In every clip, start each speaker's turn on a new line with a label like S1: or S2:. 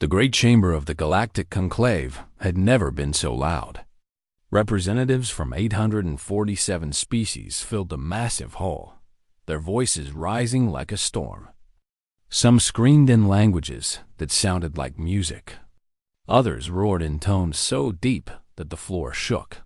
S1: The great chamber of the Galactic Conclave had never been so loud. Representatives from 847 species filled the massive hall, their voices rising like a storm. Some screamed in languages that sounded like music. Others roared in tones so deep that the floor shook.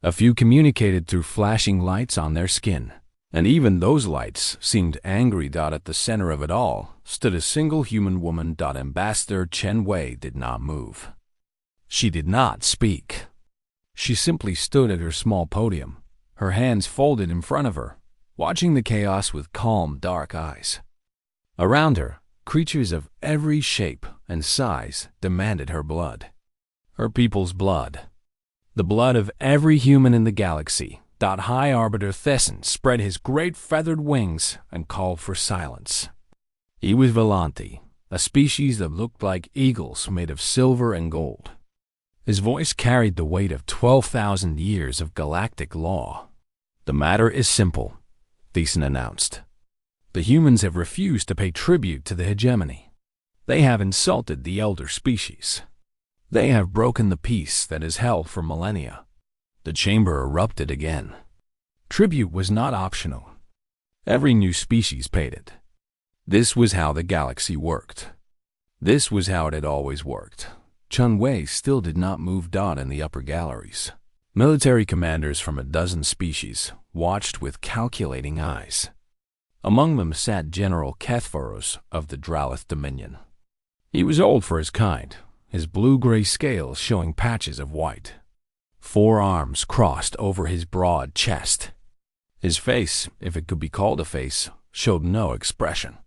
S1: A few communicated through flashing lights on their skin, and even those lights seemed angry. At the center of it all stood a single human woman. Ambassador Chen Wei did not move. She did not speak. She simply stood at her small podium, her hands folded in front of her, watching the chaos with calm, dark eyes. Around her, creatures of every shape and size demanded her blood. Her people's blood. The blood of every human in the galaxy. High Arbiter Thesson spread his great feathered wings and called for silence. He was Volanti, a species that looked like eagles made of silver and gold. His voice carried the weight of 12,000 years of galactic law. "The matter is simple," Thesson announced. "The humans have refused to pay tribute to the hegemony. They have insulted the elder species. They have broken the peace that has held for millennia." The chamber erupted again. Tribute was not optional. Every new species paid it. This was how the galaxy worked. This was how it had always worked. Chen Wei still did not move. In the upper galleries, military commanders from a dozen species watched with calculating eyes. Among them sat General Kethphoros of the Dralith Dominion. He was old for his kind, his blue-gray scales showing patches of white. 4 arms crossed over his broad chest. His face, if it could be called a face, showed no expression.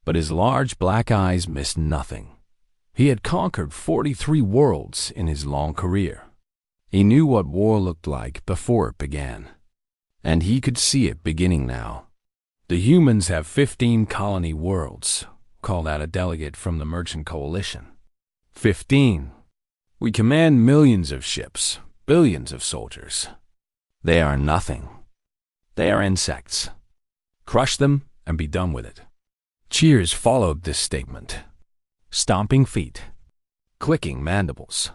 S1: But his large black eyes missed nothing. He had conquered 43 worlds in his long career. He knew what war looked like before it began. And he could see it beginning now. "The humans have 15 colony worlds," called out a delegate from the Merchant Coalition. 15. "We command millions of ships. Billions of soldiers. They are nothing. They are insects. Crush them and be done with it." Cheers followed this statement. Stomping feet. Clicking mandibles.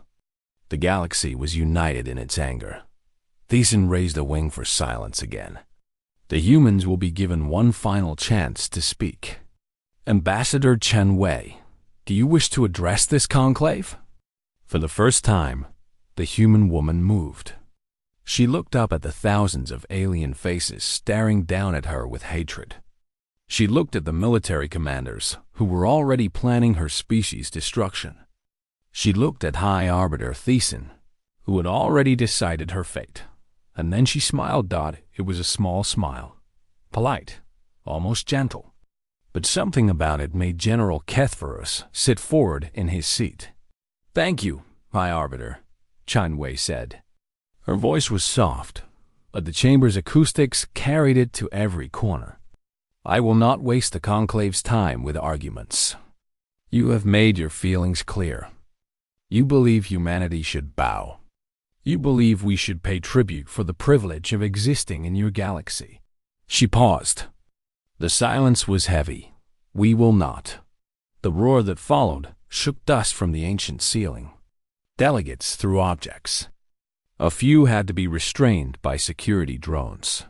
S1: The galaxy was united in its anger. Thesson raised a wing for silence again. "The humans will be given one final chance to speak. Ambassador Chen Wei, do you wish to address this conclave?" For the first time, the human woman moved. She looked up at the thousands of alien faces staring down at her with hatred. She looked at the military commanders who were already planning her species' destruction. She looked at High Arbiter Thesson, who had already decided her fate. And then she smiled. It was a small smile. Polite, almost gentle. But something about it made General Kethphoros sit forward in his seat. "Thank you, High Arbiter," Chen Wei said. Her voice was soft, but the chamber's acoustics carried it to every corner. "I will not waste the conclave's time with arguments. You have made your feelings clear. You believe humanity should bow. You believe we should pay tribute for the privilege of existing in your galaxy." She paused. The silence was heavy. "We will not." The roar that followed shook dust from the ancient ceiling. Delegates threw objects. A few had to be restrained by security drones.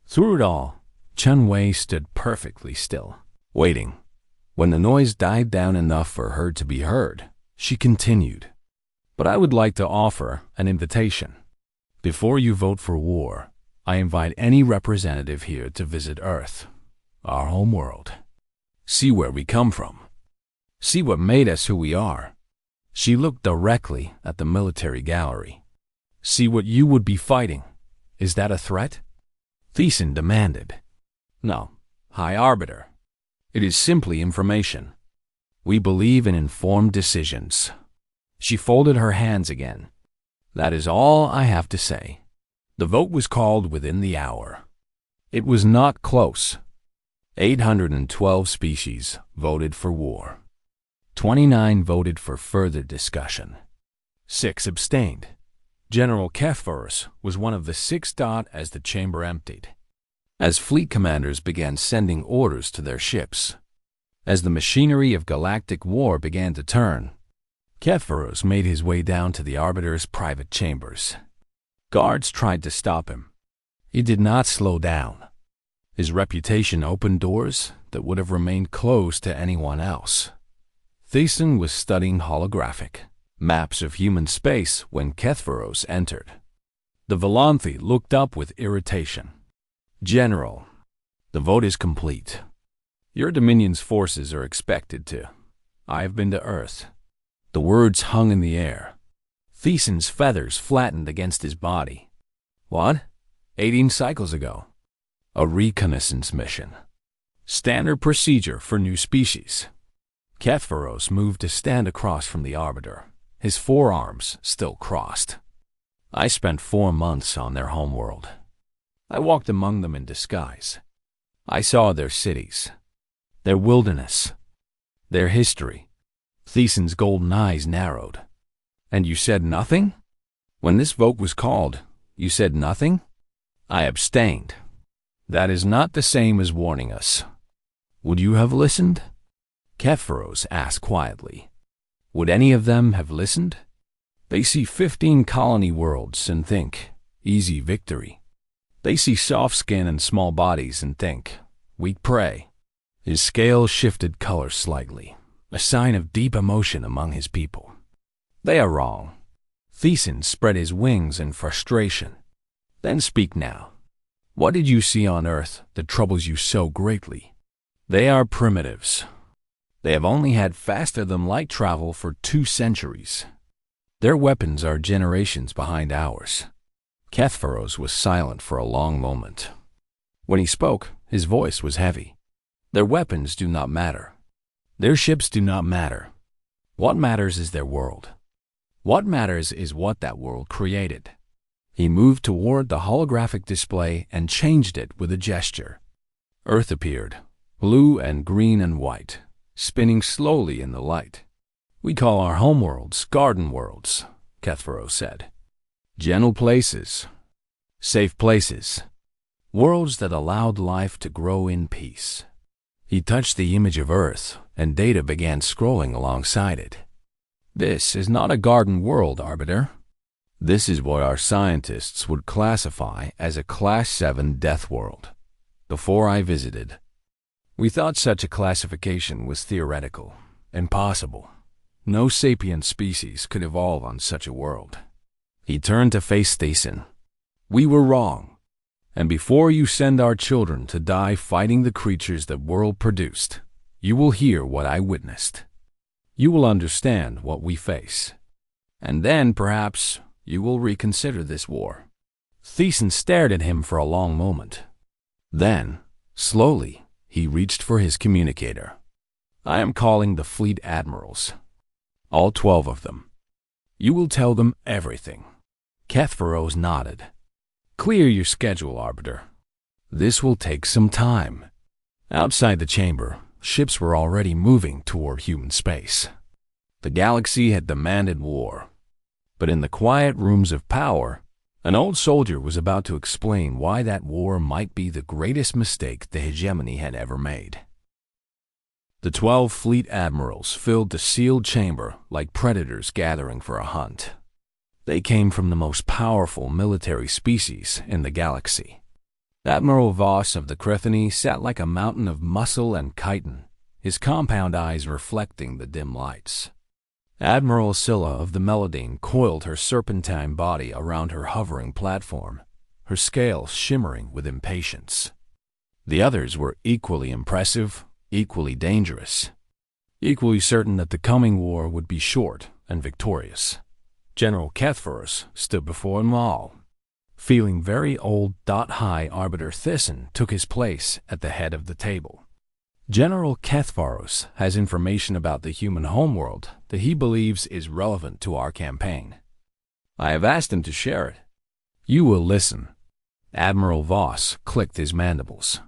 S1: Through it all, Chen Wei stood perfectly still, waiting. When the noise died down enough for her to be heard, she continued. "But I would like to offer an invitation. Before you vote for war, I invite any representative here to visit Earth, our home world. See where we come from. See what made us who we are." She looked directly at the military gallery. "See what you would be fighting. Is that a threat?" Thesson demanded. "No, High Arbiter. It is simply information. We believe in informed decisions." She folded her hands again. "That is all I have to say." The vote was called within the hour. It was not close. 812 species voted for war. 29 voted for further discussion. 6 abstained. General Kethphoros was one of the 6. As the chamber emptied. As fleet commanders began sending orders to their ships. As the machinery of galactic war began to turn, Ketferos made his way down to the Arbiter's private chambers. Guards tried to stop him. He did not slow down. His reputation opened doors that would have remained closed to anyone else. Thiessen was studying holographic maps of human space when Ketferos entered. The Volanthi looked up with irritation. "General, the vote is complete. Your Dominion's forces are expected to. I have been to Earth." The words hung in the air. Thiessen's feathers flattened against his body. "What? 18 cycles ago. A reconnaissance mission. Standard procedure for new species." Ketferos moved to stand across from the Arbiter, his forearms still crossed. "I spent 4 months on their homeworld. I walked among them in disguise. I saw their cities, their wilderness, their history." Thiessen's golden eyes narrowed. "And you said nothing? When this vote was called, you said nothing?" "I abstained. That is not the same as warning us." "Would you have listened?" Ketferos asked quietly. "Would any of them have listened? They see 15 colony worlds and think, easy victory. They see soft skin and small bodies and think, weak prey." His scales shifted color slightly, a sign of deep emotion among his people. "They are wrong." Thiessen spread his wings in frustration. "Then speak now. What did you see on Earth that troubles you so greatly?" "They are primitives. They have only had faster-than-light travel for 2 centuries. Their weapons are generations behind ours." Ketferos was silent for a long moment. When he spoke, his voice was heavy. "Their weapons do not matter. Their ships do not matter. What matters is their world. What matters is what that world created." He moved toward the holographic display and changed it with a gesture. Earth appeared, blue and green and white, spinning slowly in the light. "We call our homeworlds garden worlds," Ketferos said. "Gentle places, safe places, worlds that allowed life to grow in peace." He touched the image of Earth, and data began scrolling alongside it. "This is not a garden world, Arbiter. This is what our scientists would classify as a Class 7 death world. Before I visited, we thought such a classification was theoretical, impossible. No sapient species could evolve on such a world." He turned to face Thiessen. "We were wrong. And before you send our children to die fighting the creatures that world produced, you will hear what I witnessed. You will understand what we face. And then, perhaps, you will reconsider this war." Thiessen stared at him for a long moment. Then, slowly, he reached for his communicator. "I am calling the fleet admirals. All 12 of them. You will tell them everything." Ketferos nodded. "Clear your schedule, Arbiter. This will take some time." Outside the chamber, ships were already moving toward human space. The galaxy had demanded war. But in the quiet rooms of power, an old soldier was about to explain why that war might be the greatest mistake the hegemony had ever made. The 12 fleet admirals filled the sealed chamber like predators gathering for a hunt. They came from the most powerful military species in the galaxy. Admiral Voss of the Crethony sat like a mountain of muscle and chitin, his compound eyes reflecting the dim lights. Admiral Scylla of the Meladine coiled her serpentine body around her hovering platform, her scales shimmering with impatience. The others were equally impressive, equally dangerous, equally certain that the coming war would be short and victorious. General Ketferos stood before them all. Feeling very old, high Arbiter Thiessen took his place at the head of the table. General Ketferos has information about the human homeworld that he believes is relevant to our campaign. I have asked him to share it. You will listen. Admiral Voss clicked his mandibles.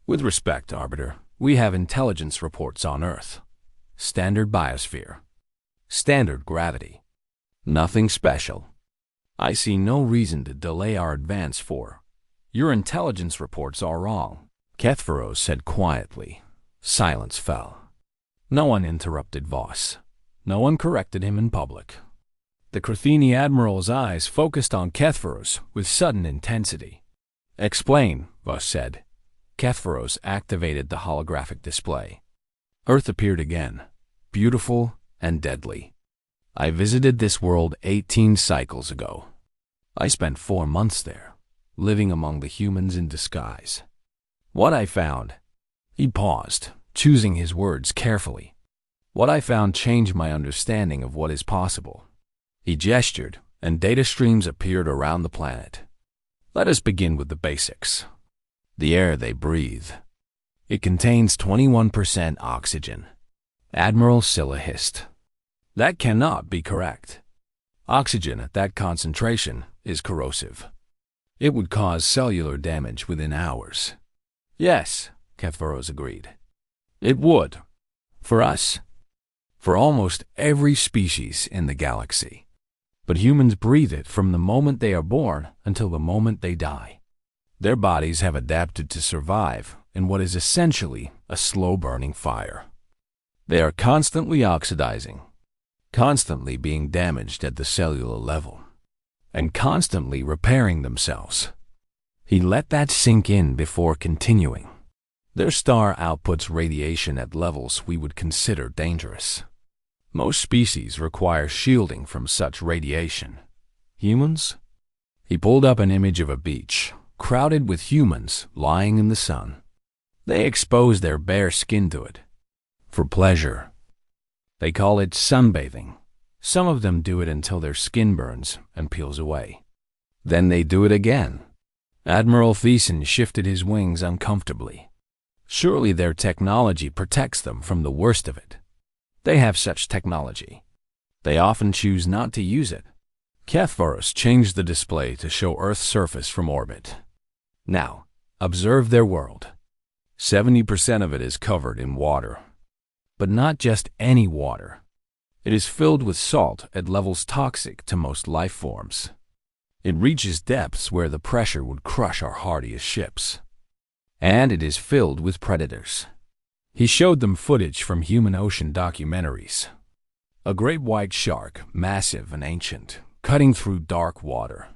S1: With respect, Arbiter, we have intelligence reports on Earth. Standard biosphere. Standard gravity. Nothing special. I see no reason to delay our advance for. Your intelligence reports are wrong, Ketferos said quietly. Silence fell. No one interrupted Voss. No one corrected him in public. The Krathini Admiral's eyes focused on Kethvaros with sudden intensity. "Explain," Voss said. Kethvaros activated the holographic display. Earth appeared again, beautiful and deadly. "I visited this world 18 cycles ago. I spent 4 months there, living among the humans in disguise. What I found—" He paused, choosing his words carefully. "What I found changed my understanding of what is possible." He gestured, and data streams appeared around the planet. "Let us begin with the basics. The air they breathe. It contains 21% oxygen." Admiral Scylla hissed. "That cannot be correct. Oxygen at that concentration is corrosive. It would cause cellular damage within hours." "Yes," Kethvaros agreed. "It would. For us. For almost every species in the galaxy. But humans breathe it from the moment they are born until the moment they die. Their bodies have adapted to survive in what is essentially a slow-burning fire. They are constantly oxidizing, constantly being damaged at the cellular level, and constantly repairing themselves." He let that sink in before continuing. "Their star outputs radiation at levels we would consider dangerous. Most species require shielding from such radiation. Humans?" He pulled up an image of a beach, crowded with humans lying in the sun. "They expose their bare skin to it. For pleasure. They call it sunbathing. Some of them do it until their skin burns and peels away. Then they do it again." Admiral Thiessen shifted his wings uncomfortably. "Surely their technology protects them from the worst of it. They have such technology. They often choose not to use it." Kethvaros changed the display to show Earth's surface from orbit. "Now, observe their world. 70% of it is covered in water. But not just any water. It is filled with salt at levels toxic to most life forms. It reaches depths where the pressure would crush our hardiest ships. And it is filled with predators." He showed them footage from human ocean documentaries. A great white shark, massive and ancient, cutting through dark water.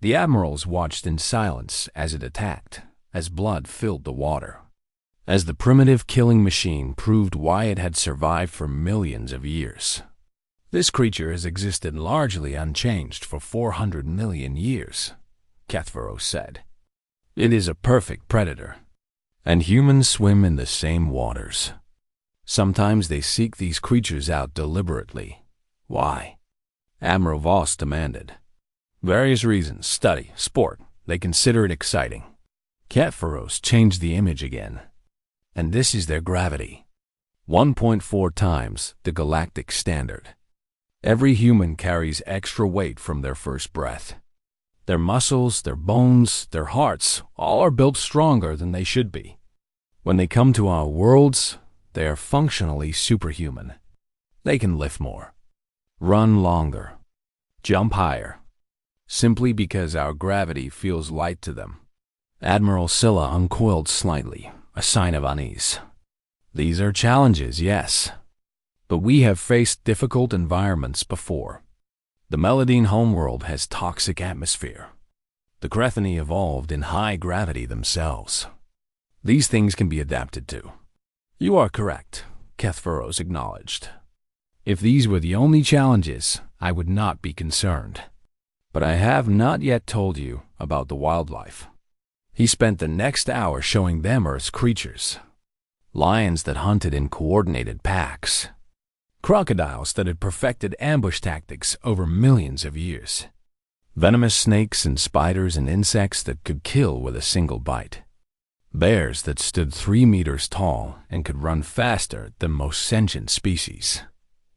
S1: The admirals watched in silence as it attacked, as blood filled the water. As the primitive killing machine proved why it had survived for millions of years. "This creature has existed largely unchanged for 400 million years, Kethvaros said. "It is a perfect predator. And humans swim in the same waters. Sometimes they seek these creatures out deliberately. Why?" Admiral Voss demanded. "Various reasons: study, sport. They consider it exciting." Kethvaros changed the image again. "And this is their gravity. 1.4 times the galactic standard. Every human carries extra weight from their first breath. Their muscles, their bones, their hearts, all are built stronger than they should be. When they come to our worlds, they are functionally superhuman. They can lift more, run longer, jump higher, simply because our gravity feels light to them." Admiral Scylla uncoiled slightly, a sign of unease. "These are challenges, yes. But we have faced difficult environments before. The Meladine homeworld has toxic atmosphere. The Krathini evolved in high gravity themselves. These things can be adapted to." "You are correct," Kethvaros acknowledged. "If these were the only challenges, I would not be concerned. But I have not yet told you about the wildlife." He spent the next hour showing them Earth's creatures. Lions that hunted in coordinated packs. Crocodiles that had perfected ambush tactics over millions of years. Venomous snakes and spiders and insects that could kill with a single bite. Bears that stood 3 meters tall and could run faster than most sentient species.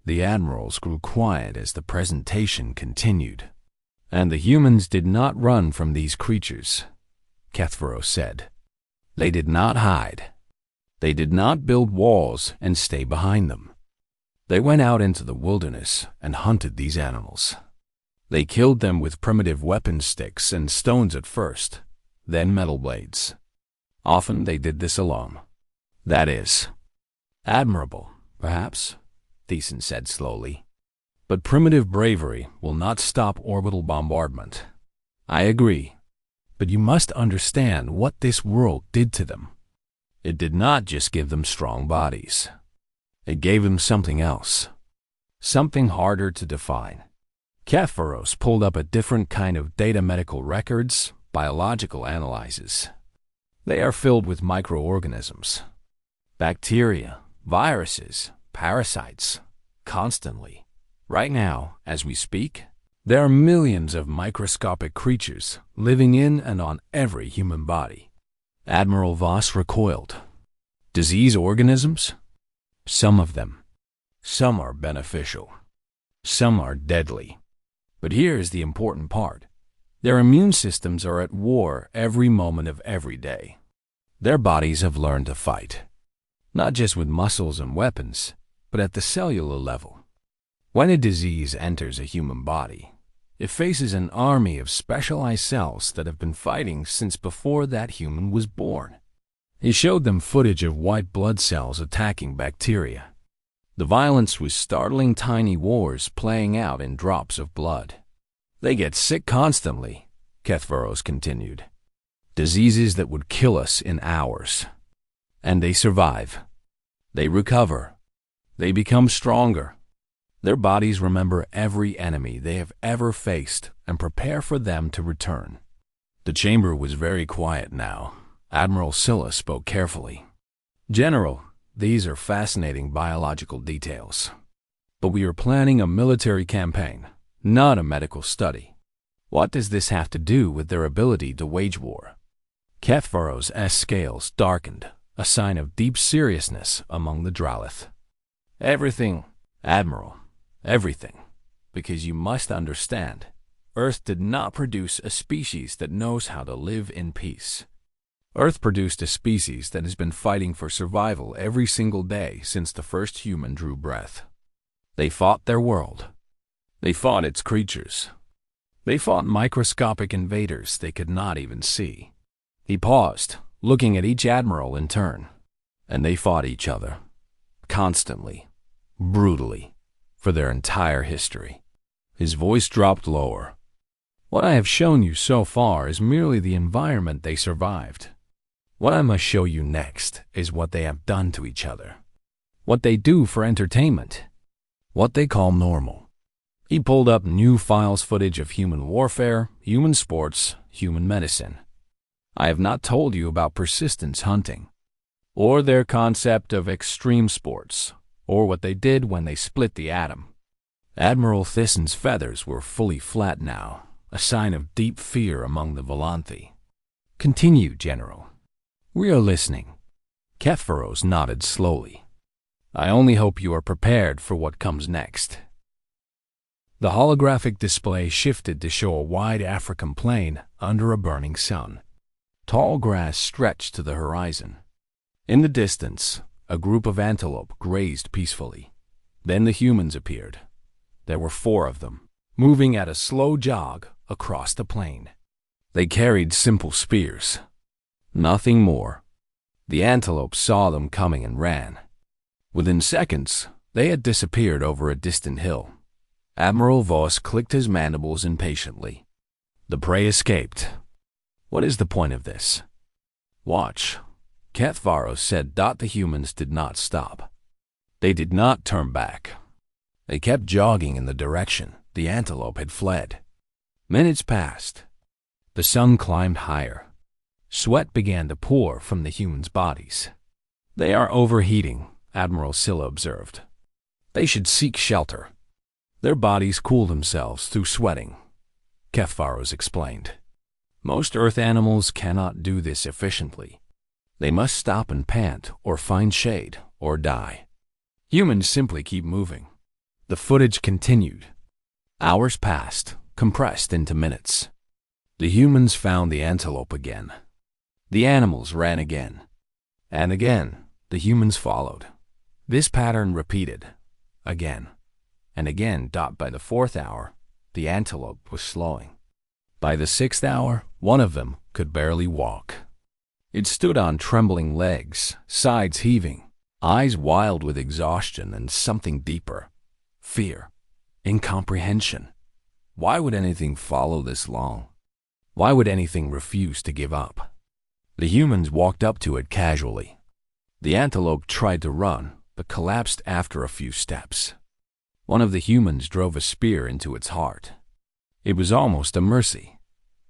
S1: The admirals grew quiet as the presentation continued. "And the humans did not run from these creatures," Kethvaros said. "They did not hide. They did not build walls and stay behind them. They went out into the wilderness and hunted these animals. They killed them with primitive weapon sticks and stones at first, then metal blades. Often they did this alone. That is admirable, perhaps. Thiessen said slowly. But primitive bravery will not stop orbital bombardment. I agree. But you must understand what this world did to them. It did not just give them strong bodies. It gave them something else. Something harder to define. Kepharos pulled up a different kind of data: medical records, biological analyses. They are filled with microorganisms. Bacteria, viruses, parasites, constantly. Right now, as we speak, there are millions of microscopic creatures living in and on every human body. Admiral Voss recoiled. Disease organisms? Some of them. Some are beneficial. Some are deadly. But here is the important part. Their immune systems are at war every moment of every day. Their bodies have learned to fight, not just with muscles and weapons, but at the cellular level. When a disease enters a human body, it faces an army of specialized cells that have been fighting since before that human was born. He showed them footage of white blood cells attacking bacteria. The violence was startling: tiny wars playing out in drops of blood. They get sick constantly, Kepharos continued. Diseases that would kill us in hours. And they survive. They recover. They become stronger. Their bodies remember every enemy they have ever faced and prepare for them to return. The chamber was very quiet now. Admiral Scylla spoke carefully. General, these are fascinating biological details. But we are planning a military campaign, not a medical study. What does this have to do with their ability to wage war? Kepharos' scales darkened, a sign of deep seriousness among the Dralith. Everything, Admiral, everything. Because you must understand, Earth did not produce a species that knows how to live in peace. Earth produced a species that has been fighting for survival every single day since the first human drew breath. They fought their world. They fought its creatures. They fought microscopic invaders they could not even see. He paused, looking at each admiral in turn. And they fought each other. Constantly. Brutally. For their entire history. His voice dropped lower. What I have shown you so far is merely the environment they survived. What I must show you next is what they have done to each other. What they do for entertainment. What they call normal. He pulled up new files footage of human warfare, human sports, human medicine. I have not told you about persistence hunting, or their concept of extreme sports, or what they did when they split the atom. Admiral Thiessen's feathers were fully flat now, a sign of deep fear among the Volanthi. Continue, General. We are listening. Kepharos nodded slowly. I only hope you are prepared for what comes next. The holographic display shifted to show a wide African plain under a burning sun. Tall grass stretched to the horizon. In the distance, a group of antelope grazed peacefully. Then the humans appeared. There were 4 of them, moving at a slow jog across the plain. They carried simple spears. Nothing more. The antelope saw them coming and ran. Within seconds, they had disappeared over a distant hill. Admiral Voss clicked his mandibles impatiently. The prey escaped. What is the point of this? Watch. Kepharos said. The humans did not stop. They did not turn back. They kept jogging in the direction the antelope had fled. Minutes passed. The sun climbed higher. Sweat began to pour from the humans' bodies. They are overheating, Admiral Scylla observed. They should seek shelter. Their bodies cool themselves through sweating, Kepharos explained. Most Earth animals cannot do this efficiently. They must stop and pant or find shade or die. Humans simply keep moving. The footage continued. Hours passed, compressed into minutes. The humans found the antelope again. The animals ran again. And again, the humans followed. This pattern repeated. Again. And again. By the 4th hour, the antelope was slowing. By the 6th hour, one of them could barely walk. It stood on trembling legs, sides heaving, eyes wild with exhaustion and something deeper: fear, incomprehension. Why would anything follow this long? Why would anything refuse to give up? The humans walked up to it casually. The antelope tried to run, but collapsed after a few steps. One of the humans drove a spear into its heart. It was almost a mercy.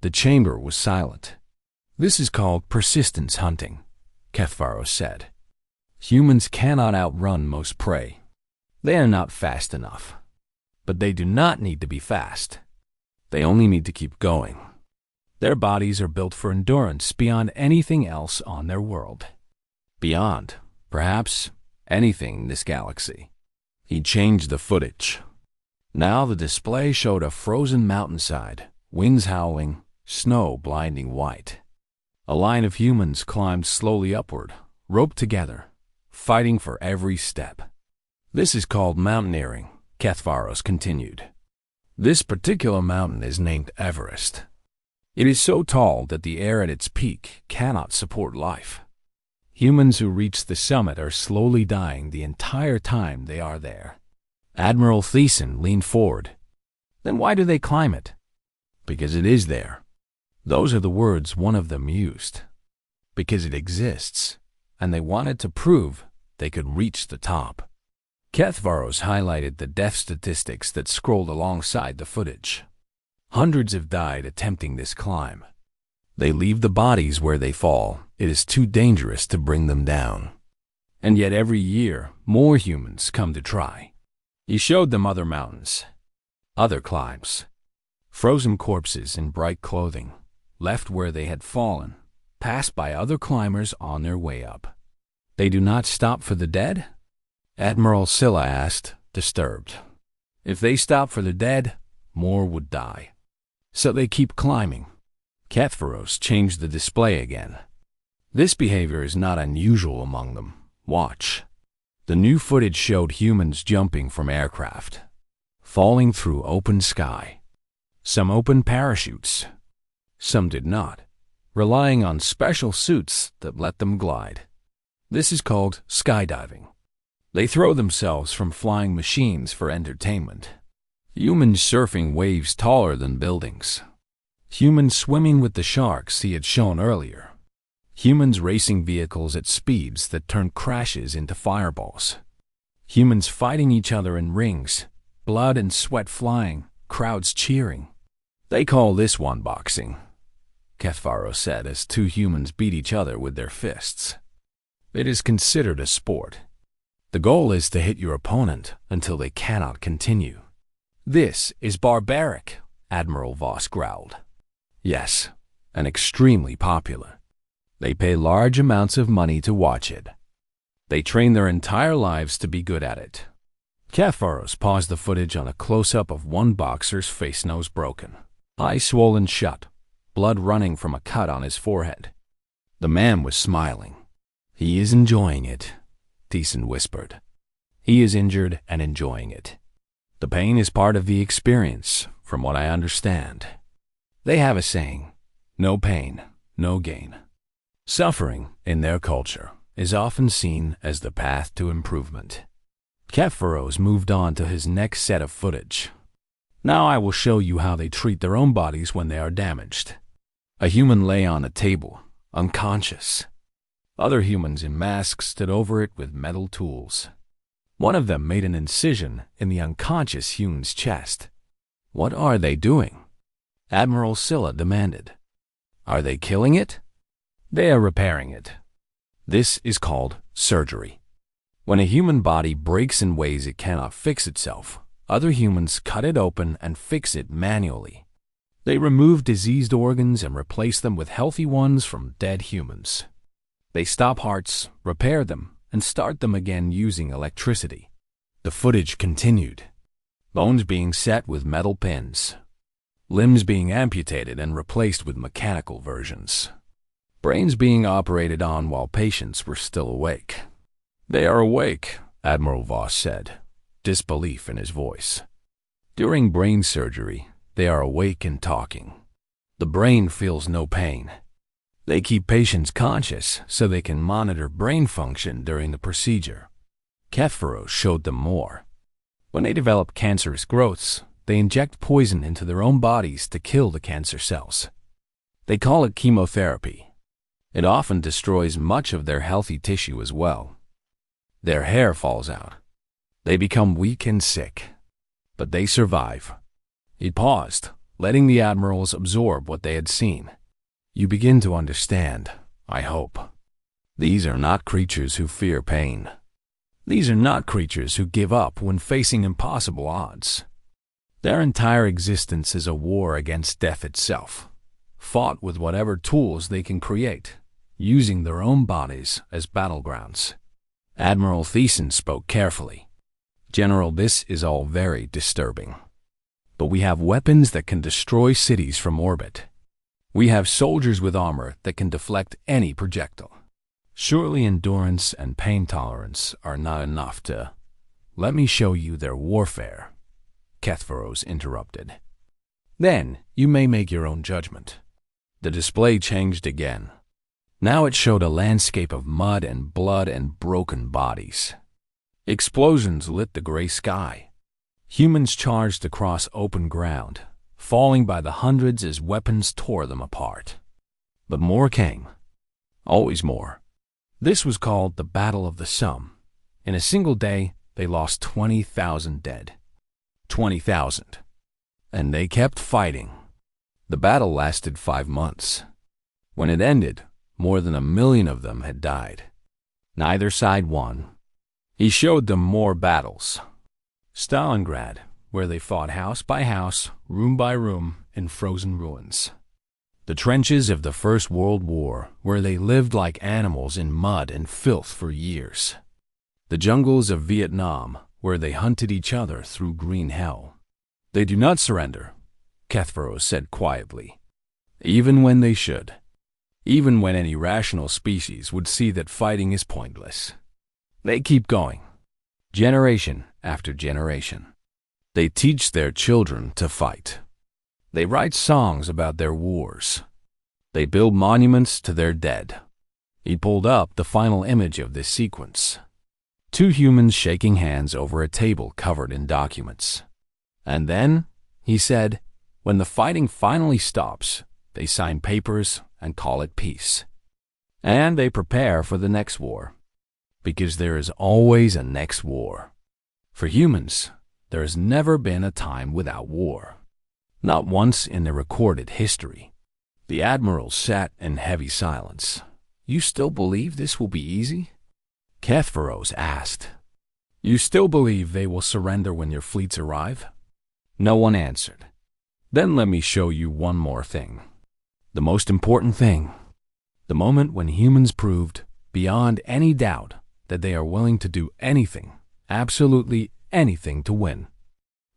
S1: The chamber was silent. "This is called persistence hunting," HFY said. "Humans cannot outrun most prey. They are not fast enough. But they do not need to be fast. They only need to keep going. Their bodies are built for endurance beyond anything else on their world. Beyond, perhaps, anything in this galaxy." He changed the footage. Now the display showed a frozen mountainside, winds howling, snow blinding white. A line of humans climbed slowly upward, roped together, fighting for every step. "This is called mountaineering," HFY continued. "This particular mountain is named Everest. It is so tall that the air at its peak cannot support life. Humans who reach the summit are slowly dying the entire time they are there." Admiral Thiessen leaned forward. "Then why do they climb it?" "Because it is there." Those are the words one of them used. Because it exists, and they wanted to prove they could reach the top. HFY highlighted the death statistics that scrolled alongside the footage. Hundreds have died attempting this climb. They leave the bodies where they fall. It is too dangerous to bring them down. And yet every year, more humans come to try. He showed them other mountains, other climbs, frozen corpses in bright clothing, left where they had fallen, passed by other climbers on their way up. "They do not stop for the dead?" Admiral Scylla asked, disturbed. "If they stop for the dead, more would die. So they keep climbing." HFY changed the display again. "This behavior is not unusual among them. Watch." The new footage showed humans jumping from aircraft, falling through open sky. Some opened parachutes. Some did not, relying on special suits that let them glide. This is called skydiving. They throw themselves from flying machines for entertainment. Humans surfing waves taller than buildings. Humans swimming with the sharks he had shown earlier. Humans racing vehicles at speeds that turn crashes into fireballs. Humans fighting each other in rings, blood and sweat flying, crowds cheering. "They call this one boxing," HFY said as two humans beat each other with their fists. "It is considered a sport. The goal is to hit your opponent until they cannot continue." "This is barbaric," Admiral Voss growled. "Yes, and extremely popular. They pay large amounts of money to watch it. They train their entire lives to be good at it." HFY paused the footage on a close-up of one boxer's face, nose broken, eyes swollen shut, blood running from a cut on his forehead. The man was smiling. "He is enjoying it," Thiessen whispered. "He is injured and enjoying it. The pain is part of the experience, from what I understand. They have a saying, 'No pain, no gain.' Suffering, in their culture, is often seen as the path to improvement." HFY moved on to his next set of footage. "Now I will show you how they treat their own bodies when they are damaged." A human lay on a table, unconscious. Other humans in masks stood over it with metal tools. One of them made an incision in the unconscious human's chest. "What are they doing?" Admiral Scylla demanded. "Are they killing it?" "They are repairing it. This is called surgery. When a human body breaks in ways it cannot fix itself, other humans cut it open and fix it manually. They remove diseased organs and replace them with healthy ones from dead humans. They stop hearts, repair them, and start them again using electricity." The footage continued. Bones being set with metal pins. Limbs being amputated and replaced with mechanical versions. Brains being operated on while patients were still awake. "They are awake," Admiral Voss said, disbelief in his voice. "During brain surgery, they are awake and talking. The brain feels no pain. They keep patients conscious so they can monitor brain function during the procedure. Kethferos showed them more. When they develop cancerous growths, they inject poison into their own bodies to kill the cancer cells. They call it chemotherapy. It often destroys much of their healthy tissue as well. Their hair falls out. They become weak and sick. But they survive. He paused, letting the admirals absorb what they had seen. You begin to understand, I hope. These are not creatures who fear pain. These are not creatures who give up when facing impossible odds. Their entire existence is a war against death itself, fought with whatever tools they can create, using their own bodies as battlegrounds. Admiral Thiessen spoke carefully. General, this is all very disturbing. But we have weapons that can destroy cities from orbit. We have soldiers with armor that can deflect any projectile. Surely endurance and pain tolerance are not enough to... Let me show you their warfare, Kethferos interrupted. Then you may make your own judgment. The display changed again. Now it showed a landscape of mud and blood and broken bodies. Explosions lit the gray sky. Humans charged across open ground, falling by the hundreds as weapons tore them apart. But more came. Always more. This was called the Battle of the Somme. In a single day, they lost 20,000 dead. 20,000. And they kept fighting. The battle lasted 5 months. When it ended, more than 1 million of them had died. Neither side won. He showed them more battles. Stalingrad, where they fought house by house, room by room, in frozen ruins. The trenches of the First World War, where they lived like animals in mud and filth for years. The jungles of Vietnam, where they hunted each other through green hell. They do not surrender, Kethferos said quietly. Even when they should. Even when any rational species would see that fighting is pointless. They keep going. Generation after generation. They teach their children to fight. They write songs about their wars. They build monuments to their dead. He pulled up the final image of this sequence. 2 humans shaking hands over a table covered in documents. And then, he said, when the fighting finally stops, they sign papers and call it peace. And they prepare for the next war. Because there is always a next war. For humans, there has never been a time without war. Not once in their recorded history. The admirals sat in heavy silence. You still believe this will be easy? Kethferos asked. You still believe they will surrender when your fleets arrive? No one answered. Then let me show you one more thing. The most important thing. The moment when humans proved, beyond any doubt, that they are willing to do anything, absolutely anything to win.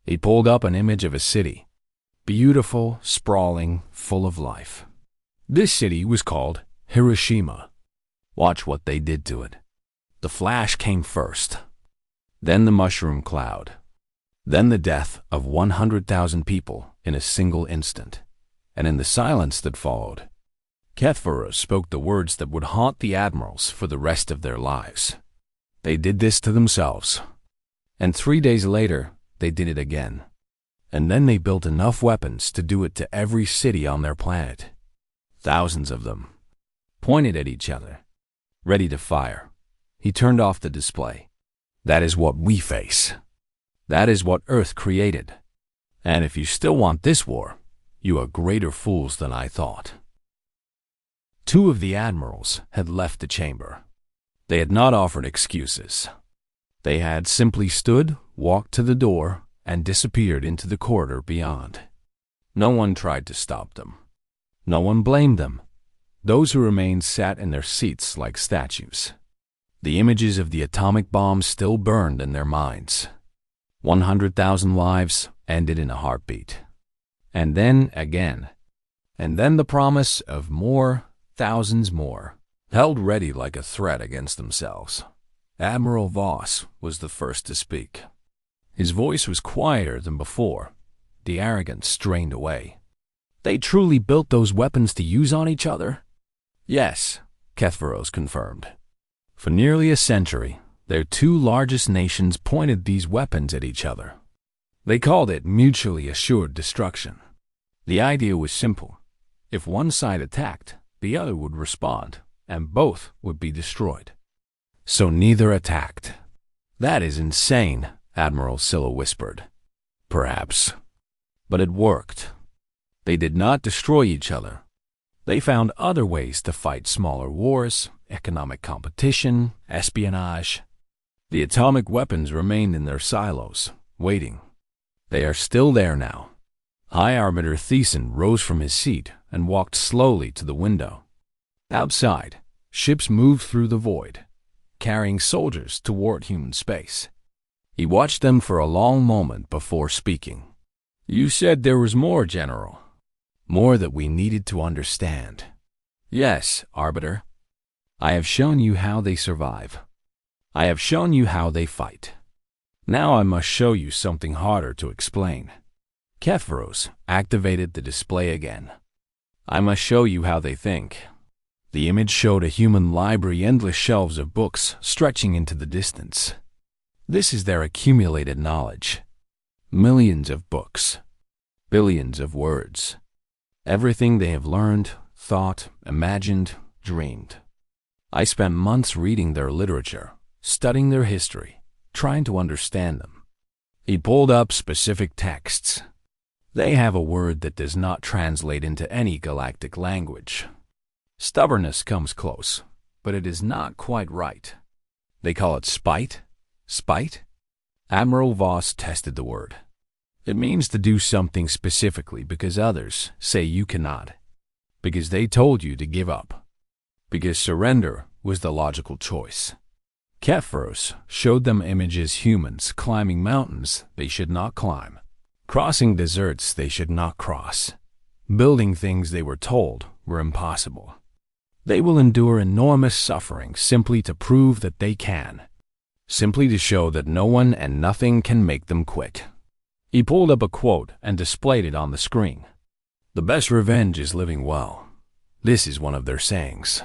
S1: He pulled up an image of a city. Beautiful, sprawling, full of life. This city was called Hiroshima. Watch what they did to it. The flash came first. Then the mushroom cloud. Then the death of 100,000 people in a single instant. And in the silence that followed, Kethferos spoke the words that would haunt the admirals for the rest of their lives. They did this to themselves. And 3 days later, they did it again. And then they built enough weapons to do it to every city on their planet. Thousands of them. Pointed at each other. Ready to fire. He turned off the display. That is what we face. That is what Earth created. And if you still want this war, you are greater fools than I thought. 2 of the admirals had left the chamber. They had not offered excuses. They had simply stood, walked to the door, and disappeared into the corridor beyond. No one tried to stop them. No one blamed them. Those who remained sat in their seats like statues. The images of the atomic bomb still burned in their minds. 100,000 lives ended in a heartbeat. And then again. And then the promise of more, thousands more, held ready like a threat against themselves. Admiral Voss was the first to speak. His voice was quieter than before, the arrogance strained away. They truly built those weapons to use on each other? Yes, Kethvaros confirmed. For nearly a century, their two largest nations pointed these weapons at each other. They called it mutually assured destruction. The idea was simple. If one side attacked, the other would respond, and both would be destroyed. So neither attacked. That is insane, Admiral Scylla whispered. Perhaps. But it worked. They did not destroy each other. They found other ways to fight smaller wars, economic competition, espionage. The atomic weapons remained in their silos, waiting. They are still there now. High Arbiter Thiessen rose from his seat and walked slowly to the window. Outside, ships moved through the void, carrying soldiers toward human space. He watched them for a long moment before speaking. You said there was more, General. More that we needed to understand. Yes, Arbiter. I have shown you how they survive. I have shown you how they fight. Now I must show you something harder to explain. Kethvaros activated the display again. I must show you how they think. The image showed a human library, endless shelves of books stretching into the distance. This is their accumulated knowledge. Millions of books. Billions of words. Everything they have learned, thought, imagined, dreamed. I spent months reading their literature, studying their history, trying to understand them. He pulled up specific texts. They have a word that does not translate into any galactic language. Stubbornness comes close, but it is not quite right. They call it spite. Spite? Admiral Voss tested the word. It means to do something specifically because others say you cannot. Because they told you to give up. Because surrender was the logical choice. Kethvaros showed them images humans climbing mountains they should not climb, crossing deserts they should not cross, building things they were told were impossible. They will endure enormous suffering simply to prove that they can, simply to show that no one and nothing can make them quit. He pulled up a quote and displayed it on the screen. The best revenge is living well. This is one of their sayings.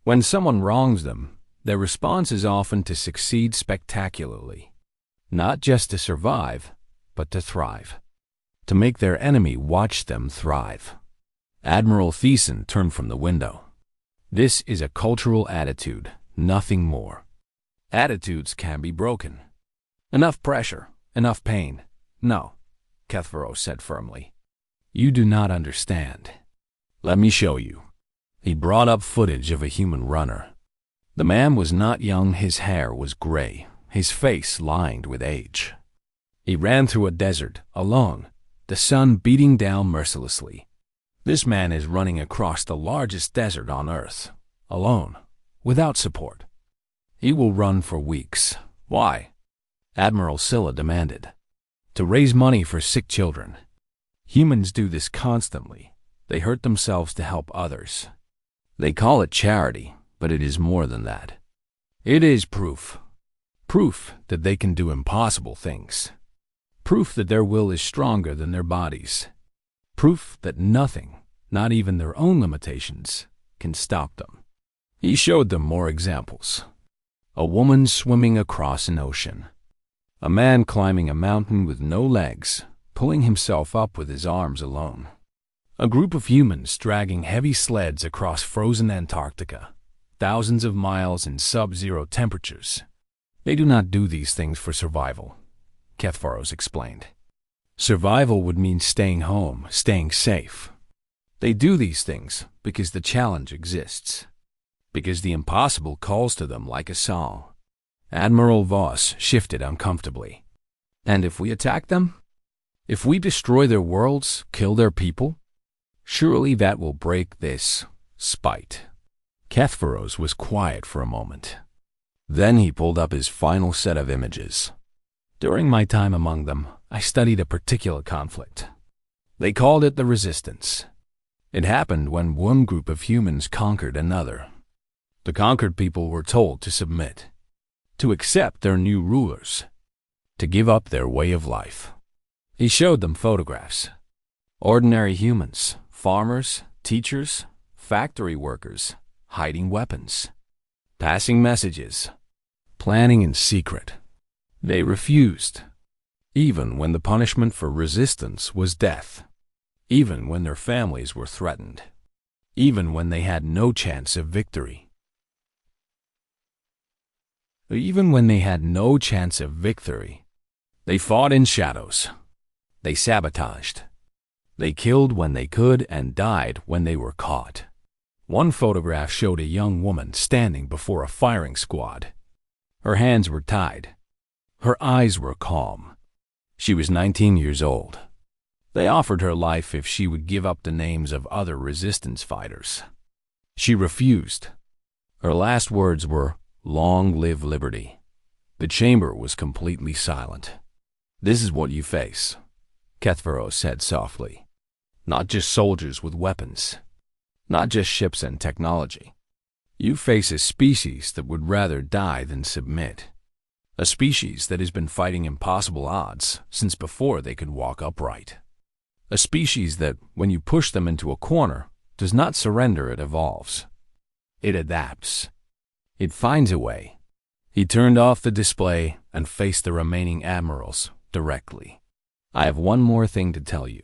S1: When someone wrongs them, their response is often to succeed spectacularly, not just to survive, but to thrive, to make their enemy watch them thrive. Admiral Thiessen turned from the window. This is a cultural attitude, nothing more. Attitudes can be broken. Enough pressure, enough pain. No, Kethvaros said firmly. You do not understand. Let me show you. He brought up footage of a human runner. The man was not young, his hair was gray, his face lined with age. He ran through a desert, alone, the sun beating down mercilessly. This man is running across the largest desert on Earth, alone, without support. He will run for weeks. Why? Admiral Scylla demanded. To raise money for sick children. Humans do this constantly. They hurt themselves to help others. They call it charity, but it is more than that. It is proof. Proof that they can do impossible things. Proof that their will is stronger than their bodies. Proof that nothing, not even their own limitations, can stop them. He showed them more examples. A woman swimming across an ocean. A man climbing a mountain with no legs, pulling himself up with his arms alone. A group of humans dragging heavy sleds across frozen Antarctica, thousands of miles in sub-zero temperatures. They do not do these things for survival, Kethvaros explained. Survival would mean staying home, staying safe. They do these things because the challenge exists, because the impossible calls to them like a song. Admiral Voss shifted uncomfortably. And if we attack them? If we destroy their worlds, kill their people? Surely that will break this spite. Kethvaros was quiet for a moment. Then he pulled up his final set of images. During my time among them, I studied a particular conflict. They called it the Resistance. It happened when one group of humans conquered another. The conquered people were told to submit, to accept their new rulers, to give up their way of life. He showed them photographs. Ordinary humans, farmers, teachers, factory workers, hiding weapons, passing messages, planning in secret. They refused, even when the punishment for resistance was death, even when their families were threatened, even when they had no chance of victory. Even when they had no chance of victory, they fought in shadows. They sabotaged. They killed when they could and died when they were caught. One photograph showed a young woman standing before a firing squad. Her hands were tied. Her eyes were calm. She was 19 years old. They offered her life if she would give up the names of other resistance fighters. She refused. Her last words were, "Long live liberty." The chamber was completely silent. "This is what you face," Kethvero said softly. "Not just soldiers with weapons. Not just ships and technology. You face a species that would rather die than submit. A species that has been fighting impossible odds since before they could walk upright. A species that, when you push them into a corner, does not surrender, it evolves. It adapts. It finds a way." He turned off the display and faced the remaining admirals directly. "I have one more thing to tell you.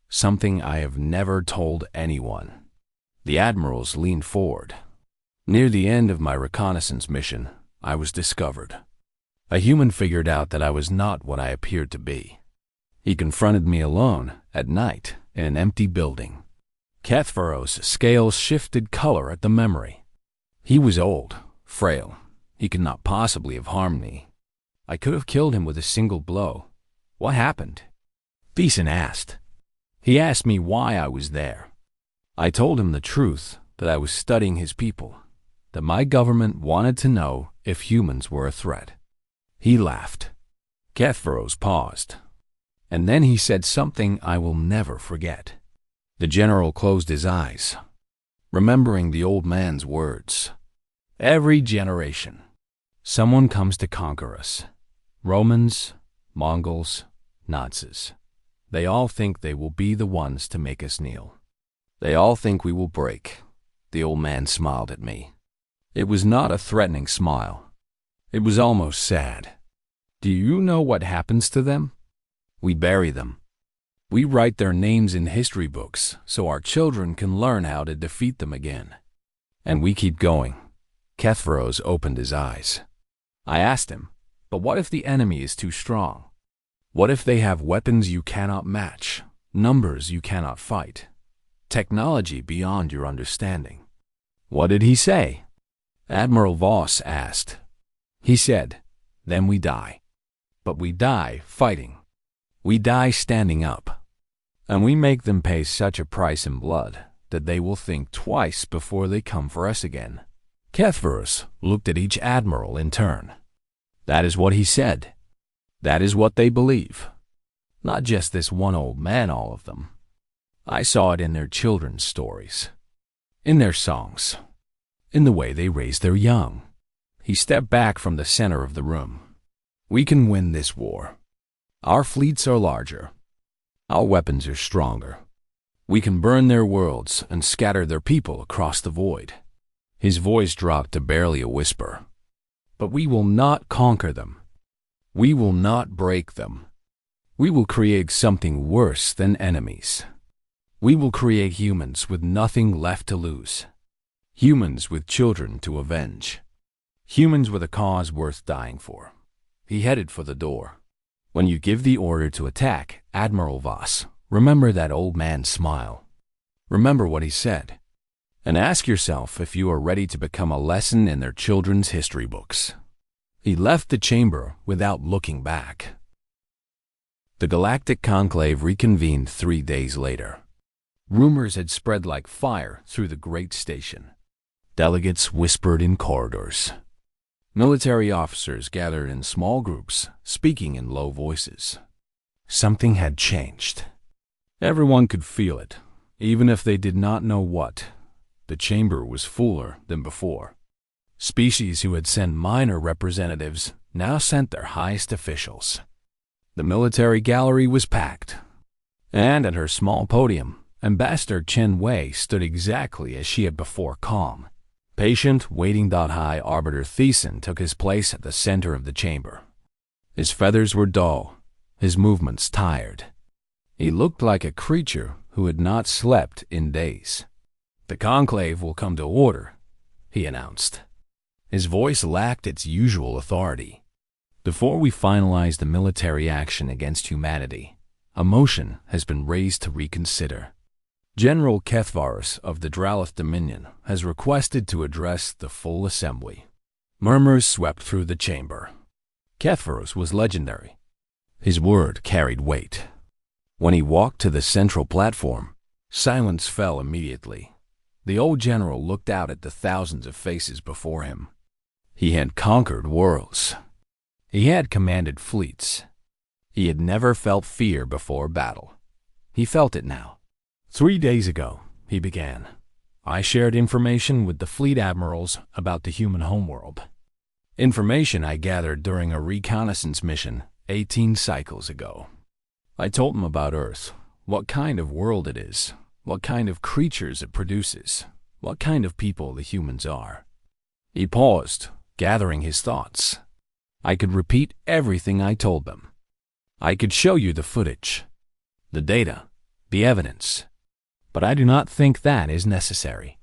S1: Something I have never told anyone." The admirals leaned forward. "Near the end of my reconnaissance mission, I was discovered. A human figured out that I was not what I appeared to be. He confronted me alone, at night, in an empty building." Kethvero's scales shifted color at the memory. "He was old, frail. He could not possibly have harmed me. I could have killed him with a single blow. What happened?" Thiessen asked. "He asked me why I was there. I told him the truth, that I was studying his people, that my government wanted to know if humans were a threat." He laughed. Kethveros paused. And then he said something I will never forget. The general closed his eyes, remembering the old man's words. "Every generation, someone comes to conquer us. Romans, Mongols, Nazis. They all think they will be the ones to make us kneel. They all think we will break." The old man smiled at me. It was not a threatening smile. It was almost sad. "Do you know what happens to them? We bury them. We write their names in history books so our children can learn how to defeat them again. And we keep going." Kethveros opened his eyes. I asked him, "But what if the enemy is too strong? What if they have weapons you cannot match, numbers you cannot fight, technology beyond your understanding?" "What did he say?" Admiral Voss asked. "He said, then we die. But we die fighting. We die standing up. And we make them pay such a price in blood that they will think twice before they come for us again." Kethveros looked at each admiral in turn. "That is what he said. That is what they believe. Not just this one old man, all of them. I saw it in their children's stories, in their songs, in the way they raise their young." He stepped back from the center of the room. "We can win this war. Our fleets are larger. Our weapons are stronger. We can burn their worlds and scatter their people across the void." His voice dropped to barely a whisper. "But we will not conquer them. We will not break them. We will create something worse than enemies. We will create humans with nothing left to lose. Humans with children to avenge. Humans with a cause worth dying for." He headed for the door. "When you give the order to attack, Admiral Voss, remember that old man's smile. Remember what he said. And ask yourself if you are ready to become a lesson in their children's history books." He left the chamber without looking back. The Galactic Conclave reconvened 3 days later. Rumors had spread like fire through the great station. Delegates whispered in corridors. Military officers gathered in small groups, speaking in low voices. Something had changed. Everyone could feel it, even if they did not know what. The chamber was fuller than before. Species who had sent minor representatives now sent their highest officials. The military gallery was packed, and at her small podium, Ambassador Chen Wei stood exactly as she had before, calm, Patient, waiting. High Arbiter Thiessen took his place at the center of the chamber. His feathers were dull, his movements tired. He looked like a creature who had not slept in days. "The conclave will come to order," he announced. His voice lacked its usual authority. "Before we finalize the military action against humanity, a motion has been raised to reconsider. General Kethvaris of the Dralith Dominion has requested to address the full assembly." Murmurs swept through the chamber. Kethvaris was legendary. His word carried weight. When he walked to the central platform, silence fell immediately. The old general looked out at the thousands of faces before him. He had conquered worlds. He had commanded fleets. He had never felt fear before battle. He felt it now. "3 days ago," he began, "I shared information with the fleet admirals about the human homeworld. Information I gathered during a reconnaissance mission 18 cycles ago. I told them about Earth, what kind of world it is, what kind of creatures it produces, what kind of people the humans are." He paused, gathering his thoughts. "I could repeat everything I told them. I could show you the footage, the data, the evidence. But I do not think that is necessary.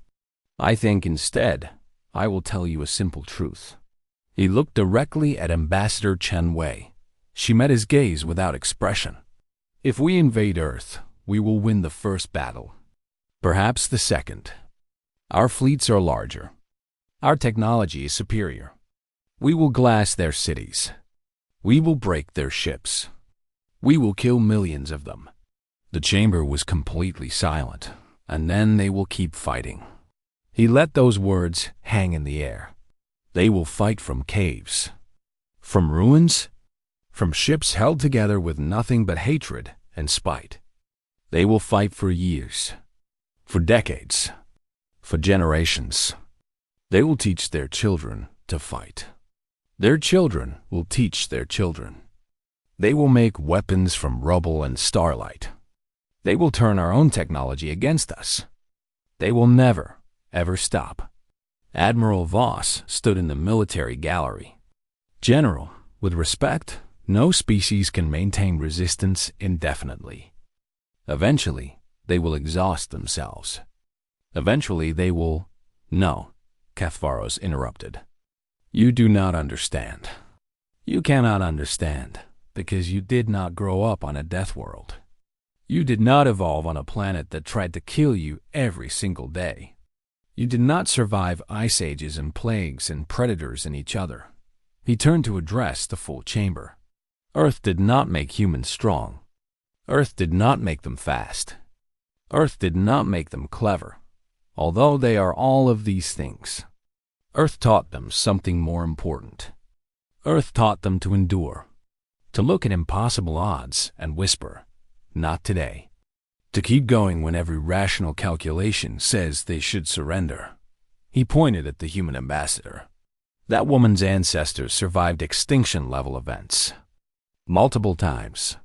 S1: I think instead, I will tell you a simple truth." He looked directly at Ambassador Chen Wei. She met his gaze without expression. "If we invade Earth, we will win the first battle. Perhaps the second. Our fleets are larger. Our technology is superior. We will glass their cities. We will break their ships. We will kill millions of them." The chamber was completely silent, and then they will keep fighting. He let those words hang in the air. They will fight from caves, from ruins, from ships held together with nothing but hatred and spite. They will fight for years, for decades, for generations. They will teach their children to fight. Their children will teach their children. They will make weapons from rubble and starlight. They will turn our own technology against us. They will never, ever stop. Admiral Voss stood in the military gallery. "General, with respect, no species can maintain resistance indefinitely. Eventually, they will exhaust themselves. Eventually, they will—" "No," Kethvaris interrupted. "You do not understand. You cannot understand, because you did not grow up on a death world. You did not evolve on a planet that tried to kill you every single day. You did not survive ice ages and plagues and predators in each other." He turned to address the full chamber. "Earth did not make humans strong. Earth did not make them fast. Earth did not make them clever, although they are all of these things. Earth taught them something more important. Earth taught them to endure, to look at impossible odds and whisper, 'Not today.' To keep going when every rational calculation says they should surrender." He pointed at the human ambassador. "That woman's ancestors survived extinction-level events multiple times.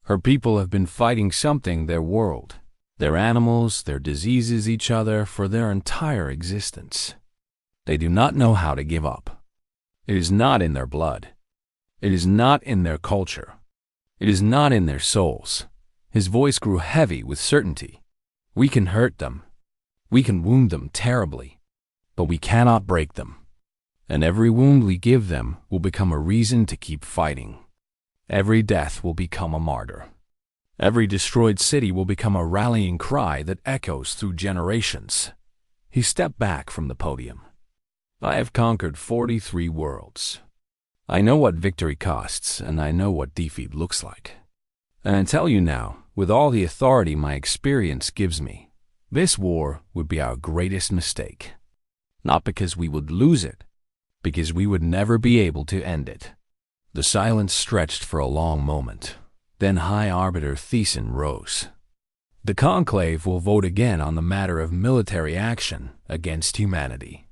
S1: Her people have been fighting something, their world, their animals, their diseases, each other, for their entire existence. They do not know how to give up. It is not in their blood. It is not in their culture. It is not in their souls." His voice grew heavy with certainty. "We can hurt them. We can wound them terribly, but we cannot break them. And every wound we give them will become a reason to keep fighting. Every death will become a martyr. Every destroyed city will become a rallying cry that echoes through generations." He stepped back from the podium. "I have conquered 43 worlds. I know what victory costs, and I know what defeat looks like. And I tell you now, with all the authority my experience gives me, this war would be our greatest mistake. Not because we would lose it, because we would never be able to end it." The silence stretched for a long moment. Then High Arbiter Thiessen rose. "The conclave will vote again on the matter of military action against humanity.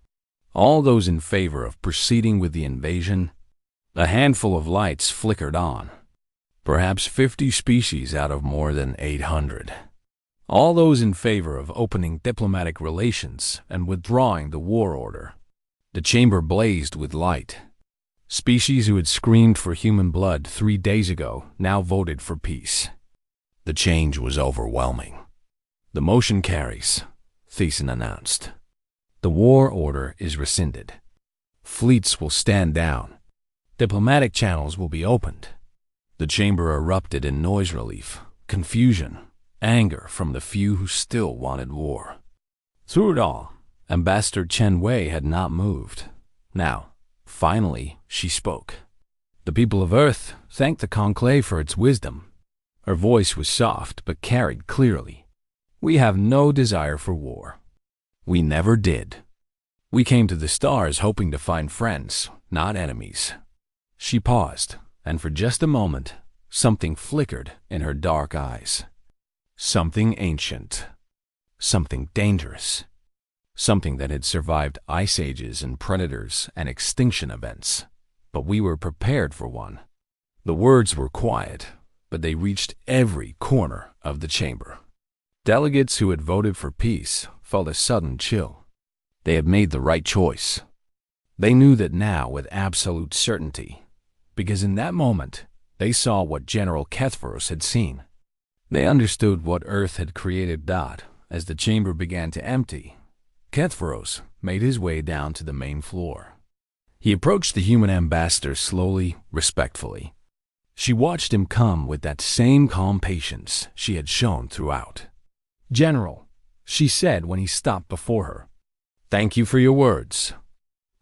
S1: All those in favor of proceeding with the invasion." A handful of lights flickered on. Perhaps 50 species out of more than 800. All those in favor of opening diplomatic relations and withdrawing the war order. The chamber blazed with light. Species who had screamed for human blood 3 days ago now voted for peace. The change was overwhelming. "The motion carries," Thiessen announced. "The war order is rescinded. Fleets will stand down. Diplomatic channels will be opened." The chamber erupted in noise relief, confusion, anger from the few who still wanted war. Through it all, Ambassador Chen Wei had not moved. Now, finally, she spoke. "The people of Earth thank the Conclave for its wisdom." Her voice was soft but carried clearly. "We have no desire for war. We never did. We came to the stars hoping to find friends, not enemies." She paused, and for just a moment, something flickered in her dark eyes. Something ancient. Something dangerous. Something that had survived ice ages and predators and extinction events. But we were prepared for one. The words were quiet, but they reached every corner of the chamber. Delegates who had voted for peace felt a sudden chill. They had made the right choice. They knew that now with absolute certainty, because in that moment they saw what General Kethveros had seen. They understood what Earth had created. As the chamber began to empty, Kethveros made his way down to the main floor. He approached the human ambassador slowly, respectfully. She watched him come with that same calm patience she had shown throughout. "General," she said when he stopped before her, "thank you for your words."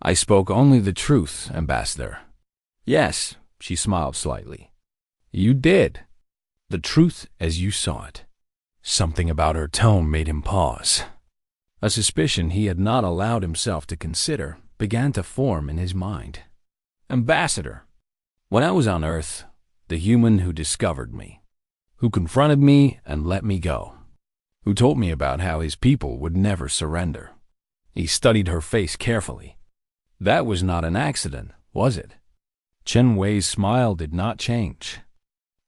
S1: "I spoke only the truth, Ambassador." "Yes," she smiled slightly. "You did. The truth as you saw it." Something about her tone made him pause. A suspicion he had not allowed himself to consider began to form in his mind. "Ambassador, when I was on Earth, the human who discovered me, who confronted me and let me go, who told me about how his people would never surrender." He studied her face carefully. "That was not an accident, was it?" Chen Wei's smile did not change,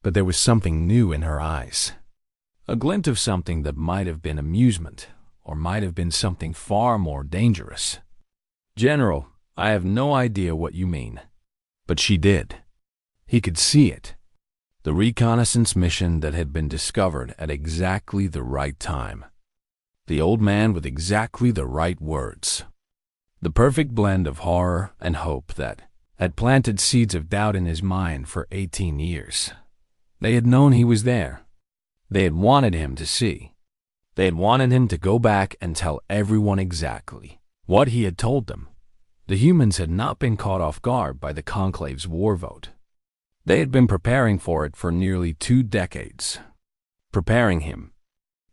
S1: but there was something new in her eyes. A glint of something that might have been amusement, or might have been something far more dangerous. "General, I have no idea what you mean." But she did. He could see it. The reconnaissance mission that had been discovered at exactly the right time. The old man with exactly the right words. The perfect blend of horror and hope that had planted seeds of doubt in his mind for 18 years. They had known he was there. They had wanted him to see. They had wanted him to go back and tell everyone exactly what he had told them. The humans had not been caught off guard by the Conclave's war vote. They had been preparing for it for nearly 2 decades. Preparing him.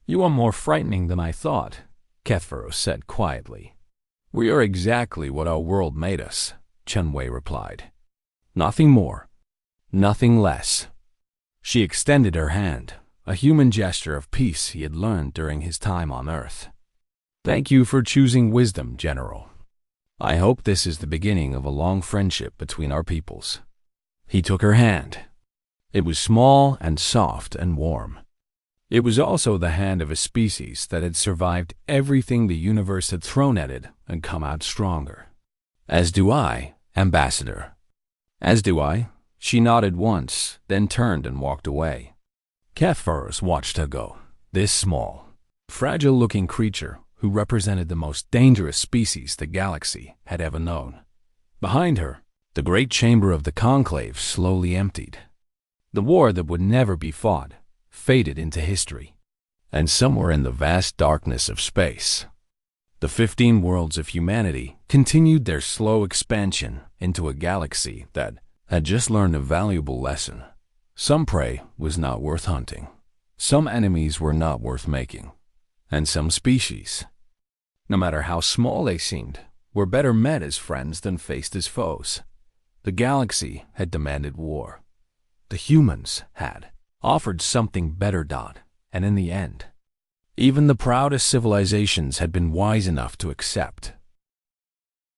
S1: "You are more frightening than I thought," Kethveros said quietly. "We are exactly what our world made us," Chen Wei replied. "Nothing more. Nothing less." She extended her hand, a human gesture of peace he had learned during his time on Earth. "Thank you for choosing wisdom, General. I hope this is the beginning of a long friendship between our peoples." He took her hand. It was small and soft and warm. It was also the hand of a species that had survived everything the universe had thrown at it and come out stronger. "As do I, Ambassador." "As do I." She nodded once, then turned and walked away. Kethveros watched her go. This small, fragile-looking creature who represented the most dangerous species the galaxy had ever known. Behind her, the great chamber of the Conclave slowly emptied. The war that would never be fought faded into history. And somewhere in the vast darkness of space, the 15 worlds of humanity continued their slow expansion into a galaxy that had just learned a valuable lesson. Some prey was not worth hunting. Some enemies were not worth making. And some species, no matter how small they seemed, were better met as friends than faced as foes. The galaxy had demanded war. The humans had offered something better. And in the end, even the proudest civilizations had been wise enough to accept